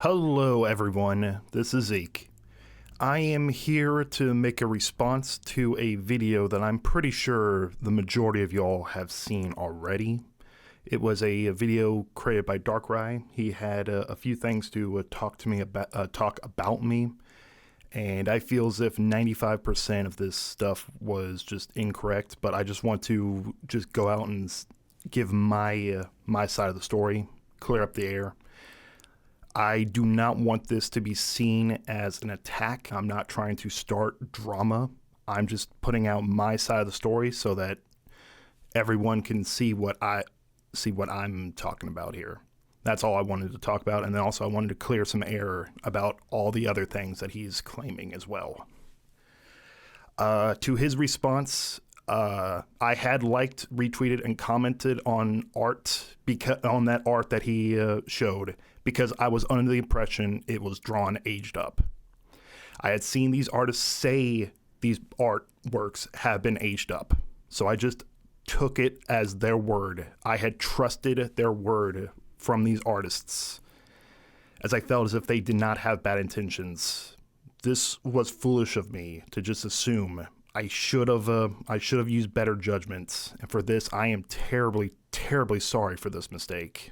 Hello everyone, this is Zeke. I am here to make a response to a video that I'm pretty sure the majority of y'all have seen already. It was a video created by Darkrai. He had a few things to talk about me, and I feel as if 95% of this stuff was just incorrect, but I just want to just go out and give my side of the story, clear up the air. I do not want this to be seen as an attack. I'm not trying to start drama. I'm just putting out my side of the story so that everyone can see what I'm talking about here. That's all I wanted to talk about, and then also I wanted to clear some air about all the other things that he's claiming as well. To his response, I had liked, retweeted, and commented on that art that he showed, because I was under the impression it was drawn aged up. I had seen these artists say these artworks have been aged up, so I just took it as their word. I had trusted their word from these artists, as I felt as if they did not have bad intentions. This was foolish of me to just assume. I should have used better judgment, and for this I am terribly, terribly sorry for this mistake.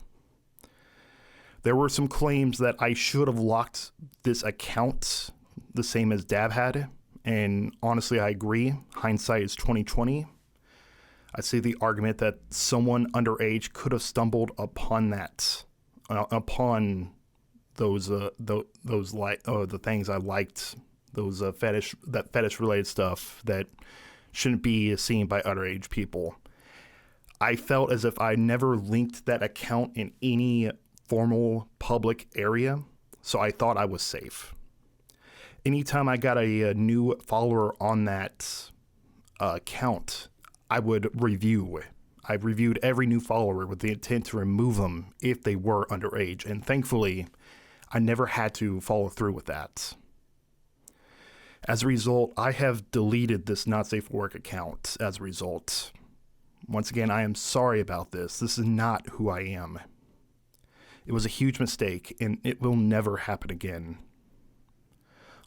There were some claims that I should have locked this account the same as Dab had, and honestly I agree. Hindsight is 2020. I see the argument that someone underage could have stumbled upon the things I liked, those fetish related stuff that shouldn't be seen by underage people. I felt as if I never linked that account in any formal public area, so I thought I was safe. Anytime I got a new follower on that account, I would review. I reviewed every new follower with the intent to remove them if they were underage, and thankfully, I never had to follow through with that. As a result, I have deleted this Not Safe for Work account as a result. Once again, I am sorry about this. This is not who I am. It was a huge mistake, and it will never happen again.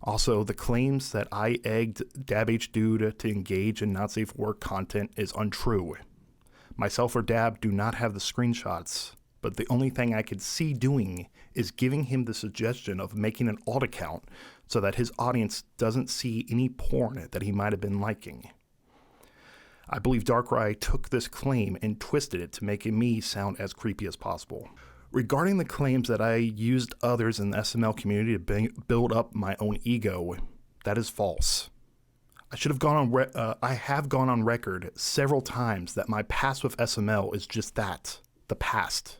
Also, the claims that I egged Zdude to engage in Not Safe for Work content is untrue. Myself or Dab do not have the screenshots, but the only thing I could see doing is giving him the suggestion of making an alt account so that his audience doesn't see any porn that he might have been liking. I believe Darkrai took this claim and twisted it to make me sound as creepy as possible. Regarding the claims that I used others in the SML community to build up my own ego, that is false. I have gone on record several times that my past with SML is just that, the past.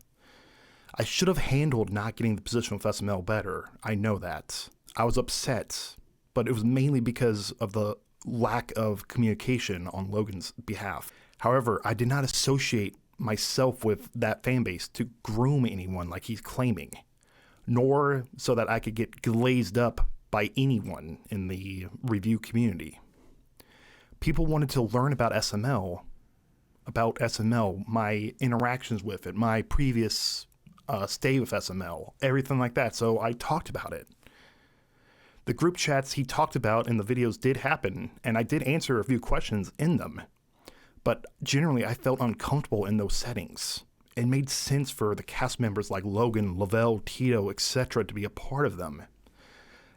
I should have handled not getting the position with SML better. I know that. I was upset, but it was mainly because of the lack of communication on Logan's behalf. However, I did not associate myself with that fan base to groom anyone like he's claiming, nor so that I could get glazed up by anyone in the review community. People wanted to learn about SML, my interactions with it, my previous stay with SML, everything like that, so I talked about it. The group chats he talked about in the videos did happen, and I did answer a few questions in them. But generally, I felt uncomfortable in those settings. It made sense for the cast members like Logan, Lavelle, Tito, etc. to be a part of them,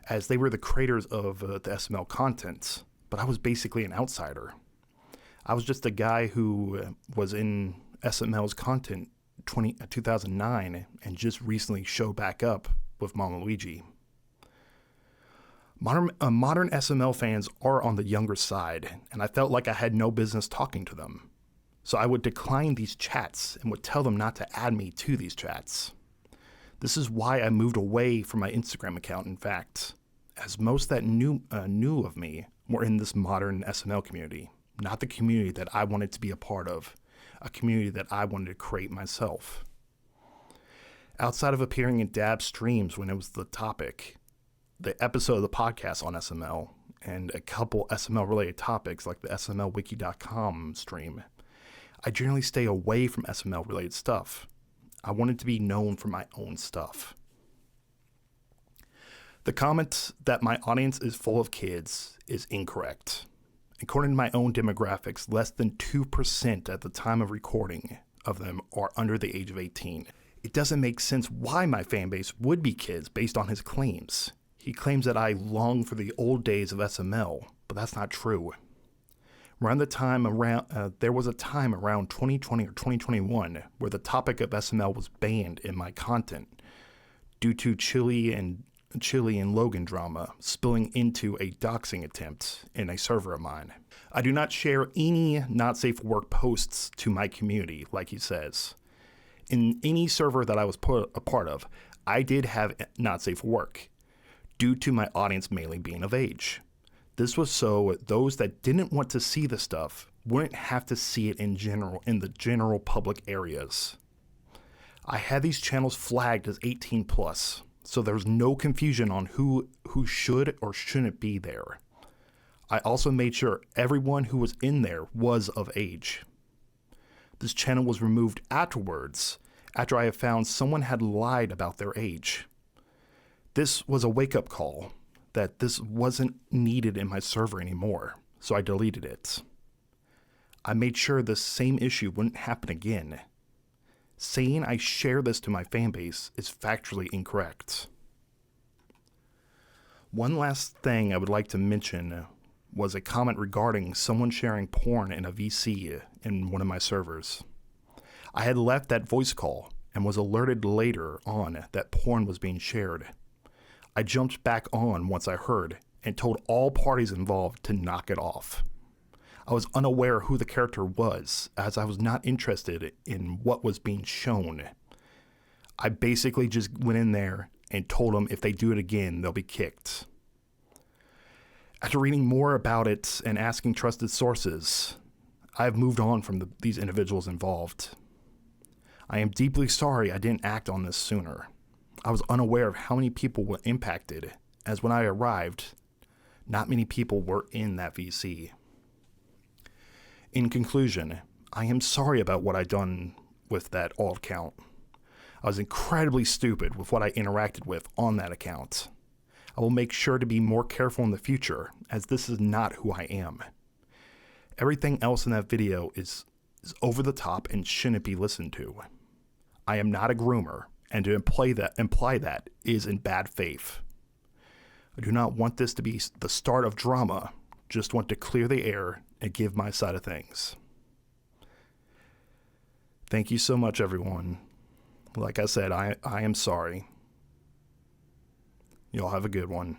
as they were the creators of the SML content, but I was basically an outsider. I was just a guy who was in SML's content 2009 and just recently showed back up with Mama Luigi. Modern SML fans are on the younger side, and I felt like I had no business talking to them. So I would decline these chats and would tell them not to add me to these chats. This is why I moved away from my Instagram account, in fact, as most that knew of me were in this modern SML community, not the community that I wanted to be a part of, a community that I wanted to create myself. Outside of appearing in Dab streams when it was the topic, the episode of the podcast on SML, and a couple SML-related topics like the SMLwiki.com stream, I generally stay away from SML-related stuff. I wanted to be known for my own stuff. The comment that my audience is full of kids is incorrect. According to my own demographics, less than 2% at the time of recording of them are under the age of 18. It doesn't make sense why my fan base would be kids based on his claims. He claims that I long for the old days of SML, but that's not true. There was a time around 2020 or 2021 where the topic of SML was banned in my content due to Chili and Logan drama spilling into a doxing attempt in a server of mine. I do not share any not safe for work posts to my community, like he says. In any server that I was a part of, I did have not safe for work, due to my audience mainly being of age. This was so those that didn't want to see the stuff wouldn't have to see it in the general public areas. I had these channels flagged as 18 plus, so there was no confusion on who should or shouldn't be there. I also made sure everyone who was in there was of age. This channel was removed afterwards, after I have found someone had lied about their age. This was a wake-up call that this wasn't needed in my server anymore, so I deleted it. I made sure the same issue wouldn't happen again. Saying I share this to my fanbase is factually incorrect. One last thing I would like to mention was a comment regarding someone sharing porn in a VC in one of my servers. I had left that voice call and was alerted later on that porn was being shared. I jumped back on once I heard and told all parties involved to knock it off. I was unaware who the character was, as I was not interested in what was being shown. I basically just went in there and told them if they do it again, they'll be kicked. After reading more about it and asking trusted sources, I have moved on from these individuals involved. I am deeply sorry I didn't act on this sooner. I was unaware of how many people were impacted, as when I arrived, not many people were in that VC. In conclusion, I am sorry about what I done with that alt account. I was incredibly stupid with what I interacted with on that account. I will make sure to be more careful in the future, as this is not who I am. Everything else in that video is over the top and shouldn't be listened to. I am not a groomer, and to imply that is in bad faith. I do not want this to be the start of drama, just want to clear the air and give my side of things. Thank you so much, everyone. Like I said, I am sorry. Y'all have a good one.